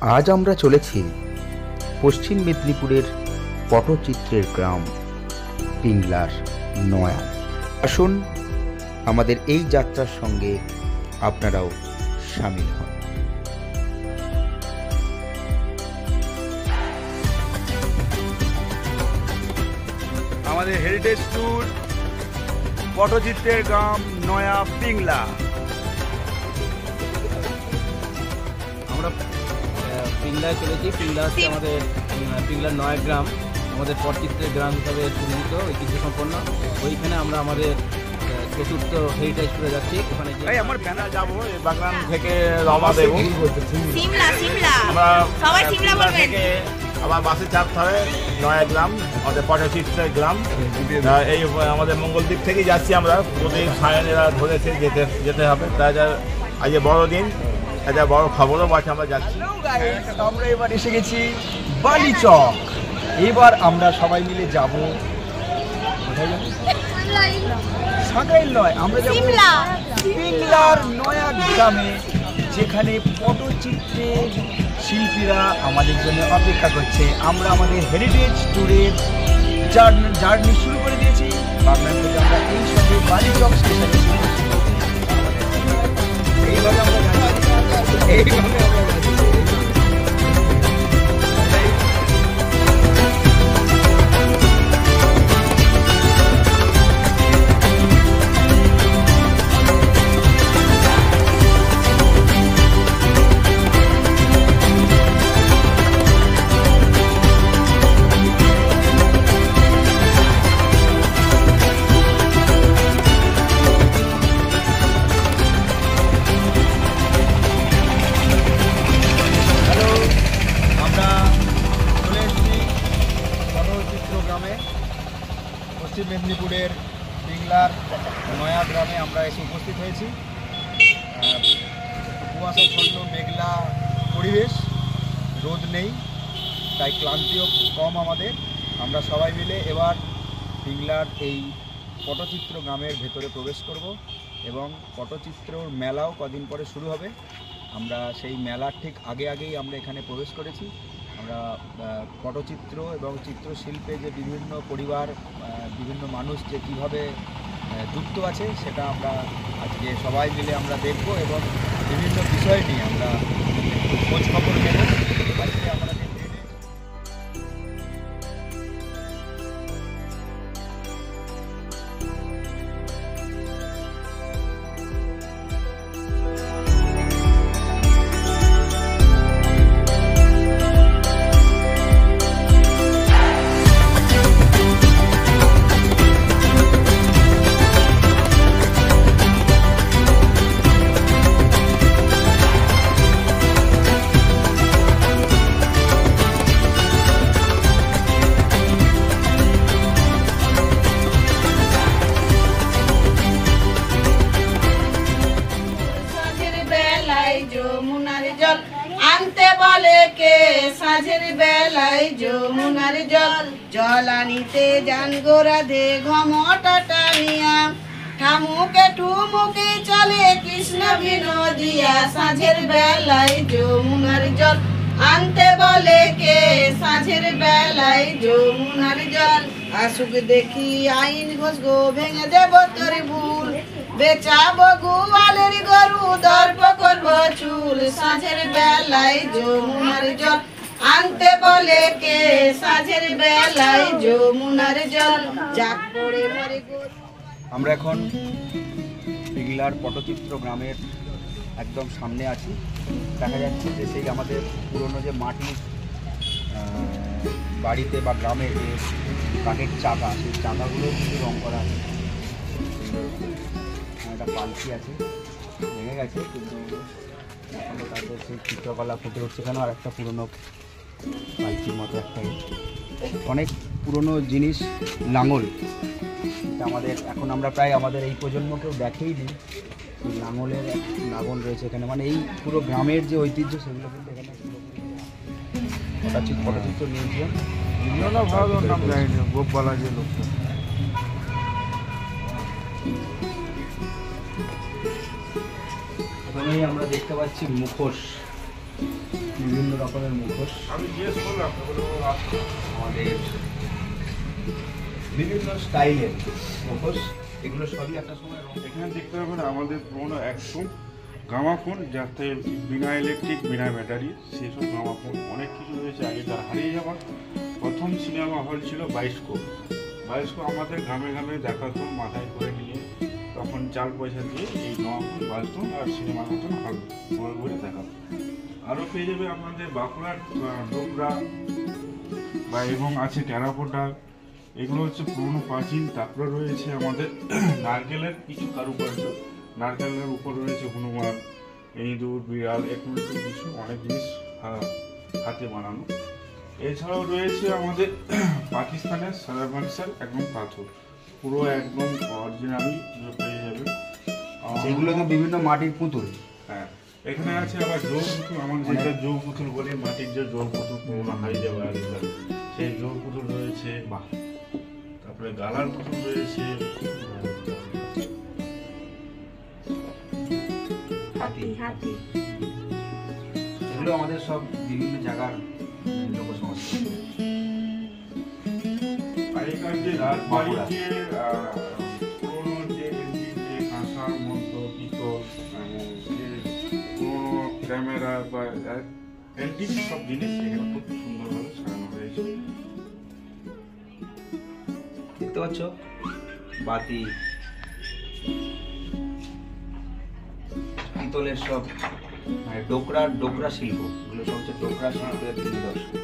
আজ আমরা চলেছি পশ্চিম মেদিনীপুরের পটচিত্রের গ্রাম পিংলার নয়া। আসুন আমাদের এই যাত্রার সঙ্গে আপনারাও সামিল হন। আমাদের হেরিটেজ ট্যুর পটচিত্রের গ্রাম নয়া পিংলা। আমরা পিংলায় চলেছি। পিংলা হচ্ছে আমাদের পিংলার নয়া গ্রাম, আমাদের পটচিত্রের গ্রাম হিসাবে চিহ্নিত, ঐতিহ্য সম্পন্ন। ওইখানে আমরা আমাদের চতুর্থ হেরিটেজ ট্যুরে যাচ্ছি। ওখানে আমার ব্যানার যাবো বাগান থেকে রওনা দেবো থেকে আবার বাসে চাপতে হবে নয়া গ্রাম, আমাদের পটচিত্রের গ্রাম। এই আমাদের মঙ্গল দিক থেকেই যাচ্ছি আমরা। প্রদীপ সায়নেরা ধরেছে যেতে হবে, তাই আজ বড়দিন, একটা বড় খবরও আছে, আমরা যাচ্ছি। আমরা এবার এসে গেছি বালিচক। এবার আমরা সবাই মিলে যাব কোথায় যাব? সাগাইল নয়, আমরা যাব পিংলার নয়া গ্রামে, যেখানে পটচিত্রের শিল্পীরা আমাদের জন্য অপেক্ষা করছে। আমরা আমাদের হেরিটেজ ট্যুরের জার্নি শুরু করে দিয়েছি। বাগনান থেকে আমরা এই সঙ্গে বালিচক স্টেশনে এইভাবে আমরা যাচ্ছি। পশ্চিম মেদিনীপুরের পিংলার নয়া গ্রামে আমরা এসে উপস্থিত হয়েছি। কুয়াশাচ্ছন্ন মেঘলা পরিবেশ, রোদ নেই, তাই ক্লান্তিও কম আমাদের। আমরা সবাই মিলে এবার পিংলার এই পটচিত্র গ্রামের ভেতরে প্রবেশ করব এবং পটচিত্রর মেলাও কদিন পরে শুরু হবে। আমরা সেই মেলার ঠিক আগেই আমরা এখানে প্রবেশ করেছি। আমরা পটচিত্র এবং চিত্রশিল্পে যে বিভিন্ন পরিবার, বিভিন্ন মানুষ যে কীভাবে যুক্ত আছে, সেটা আমরা আজকে সবাই মিলে আমরা দেখব এবং বিভিন্ন বিষয় নিয়ে আমরা খোঁজ খবর নেব। আজকে আমরা আনতে বলে কে সাঁঝের বেলায় যমুনার জল, জল আনিতে যান গোরাধে ঘমটাটা নিয়া, ঠামুকে ঠুমুকে চলে কৃষ্ণ বিনোদিয়া, সাঁঝের বেলায় যমুনার জল আনতে বলে কে সাঁঝের বেলায় যমুনার জল। আসুক দেখি আইন ঘোষ গো ভেঙে দেব তোর ভুল, বেচাবো গোয়ালের গরু দর্প করবো চুল, সাঁঝের বেলায় যমুনার জল আনতে বলে কে সাঁঝের বেলায় যমুনার জল, যাক পড়ে মরে গরু। আমরা এখন পিংলার পটচিত্র গ্রামের একদম সামনে আছি। দেখা যাচ্ছে যে সেই আমাদের পুরনো যে মাটির বাড়িতে বা গ্রামে যে কাঠের চাকা, সেই চাকাগুলো কিন্তু রং করা আছে। একটা পালকি আছে, ভেঙে গেছে, কিন্তু এখনও তাদের সেই চিত্রকলা ফুটে উঠছে কেন। আর একটা পুরনো পালকির মতো একটা অনেক পুরনো জিনিস, লাঙল। আমাদের এখন আমরা প্রায় আমাদের এই প্রজন্মকেও দেখেই দিই, লাঙলের লাঙল রয়েছে এখানে। মানে এই পুরো গ্রামের যে ঐতিহ্য, সেগুলো কিন্তু এখানে পটচিত্র মিউজিয়াম। নাম জানি না, গোপবালা যে লোকটা। এখানেই আমরা দেখতে পাচ্ছি মুখোশ, বিভিন্ন রকমের মুখোশ, আমি জিজ্ঞেস করলাম আমাদের বিভিন্ন স্টাইলের মুখোশ, এগুলো সবই একটা সময় এখানে দেখতে পাবেন আমাদের পুরোনো একদম গ্রামাফোন, যাতে বিনা ইলেকট্রিক বিনা ব্যাটারি, সেসব গ্রামাফোন অনেক কিছু রয়েছে। আগেকার হারিয়ে যাওয়া প্রথম সিনেমা হল ছিল বায়োস্কোপ। বায়োস্কোপ আমাদের গ্রামে গ্রামে দেখাতো মাথায় করে নিয়ে, তখন 4 পয়সা দিয়ে এই গ্রামাফোন বাজতো আর সিনেমার মতন হল ঘুরে ঘুরে দেখাতো। আরও পেয়ে যাবে আমাদের বাঁকুড়ার ডোকরা বা এবং আছে টেরাকোটা, এগুলো হচ্ছে পুরনো প্রাচীন। তারপরে রয়েছে আমাদের নারকেলের কিছু কারুকার্য, নারকেলের উপর রয়েছে হনুমান, ইঁদুর, বিড়াল, এগুলো কিছু অনেক জিনিস হাতে বানানো। এছাড়াও রয়েছে আমাদের পাকিস্তানের সারাভানসার একদম পাথর, পুরো একদম অরিজিনালি পেয়ে যাবে। সেগুলো তো বিভিন্ন মাটির পুতুল। হ্যাঁ, এখানে আছে আবার জৌ পুতুল, আমাদের যেটা জৌ পুতুল বলে, মাটির যে জৌ পুতুল পুরোনো হারিয়ে যাবে আগেকার, সেই জৌ পুতুল রয়েছে। বাহ, তারপরে গালার পুতুল রয়েছে, হাতি হাতি এগুলো আমাদের সব বিভিন্ন জায়গার লোক সংস্কৃতি। আগেকার যে রাজবাড়িতে পুরোনো যে কাঁসার মন্ত্র, পিতল, যে পুরোনো ক্যামেরা বা অ্যান্টিক সব জিনিস এখানে খুব সুন্দরভাবে সাজানো হয়েছে। দেখতে পাচ্ছ বাতি, পিতলের সব ডোকরা শিল্প, এগুলো সব হচ্ছে ডোকরা শিল্পের নিদর্শন।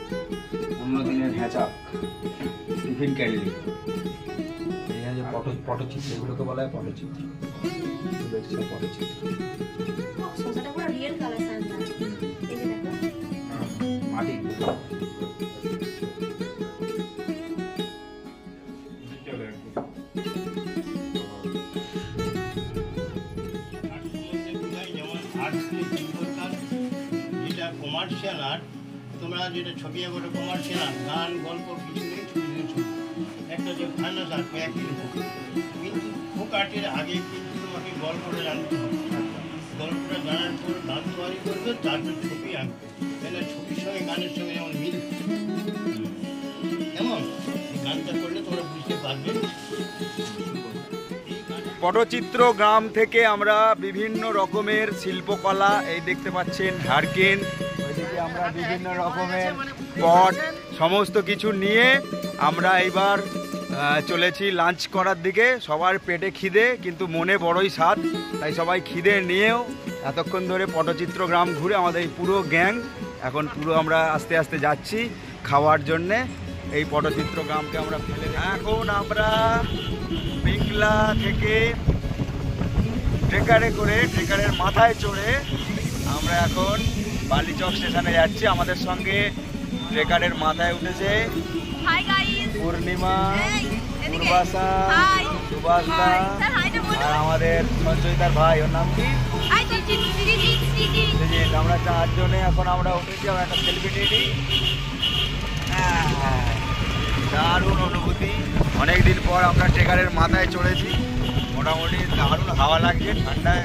পুরোনো দিনের হ্যাচাক, টিফিন ক্যাডলি, এই যে পটচিত্র, এগুলোকে বলা হয় পটচিত্র। পটচিত্র সোসাটা পুরো রিয়েল কালার সানদার এই যে দেখো মাটি যেটা কমার্শিয়াল আর্ট, তোমরা যেটা ছবি আঁকো কমার্শিয়াল আর্ট, গান গল্প কিছু নেই, ছবি নেই, ছবি একটা যে ফাইনাল আর্ট একই রকম, কিন্তু ফোক আর্টের আগে কিন্তু তোমাকে গল্পটা জানতে হবে। গল্পটা জানার পর গান তৈরি করবে, তারপর ছবি আঁকবে, তাহলে ছবির সঙ্গে গানের সঙ্গে যেমন মিল, কেমন গানটা করলে তোমরা বুঝতে পারবে। পটচিত্র গ্রাম থেকে আমরা বিভিন্ন রকমের শিল্পকলা, এই দেখতে পাচ্ছেন হারকিন, ওইদিকে আমরা বিভিন্ন রকমের পট, সমস্ত কিছু নিয়ে আমরা এইবার চলেছি লাঞ্চ করার দিকে। সবার পেটে খিদে, কিন্তু মনে বড়ই স্বাদ, তাই সবাই খিদে নিয়েও এতক্ষণ ধরে পটচিত্র গ্রাম ঘুরে আমাদের এই পুরো গ্যাং এখন পুরো আমরা আস্তে আস্তে যাচ্ছি খাওয়ার জন্যে। এই পটচিত্র গ্রামকে আমরা ফেলে এখন আমরা পিংলা থেকে ট্রেকারে করে, ট্রেকারের মাথায় চড়ে আমরা এখন বালিচক স্টেশনে যাচ্ছি। আমাদের সঙ্গে ট্রেকারের মাথায় উঠেছে পূর্ণিমা, পূর্বাশা, সুভাষদা আর আমাদের সঞ্চয়িতার ভাই, ওর নাম কি? আমরা 4 জনে এখন আমরা উঠেছি। আমরা একটা সেলফি নিয়ে নিই। দারুণ অনুভূতি, অনেকদিন পর আমরা ট্রেকারের মাথায় চড়েছি, মোটামুটি দারুণ হাওয়া লাগছে, ঠান্ডায়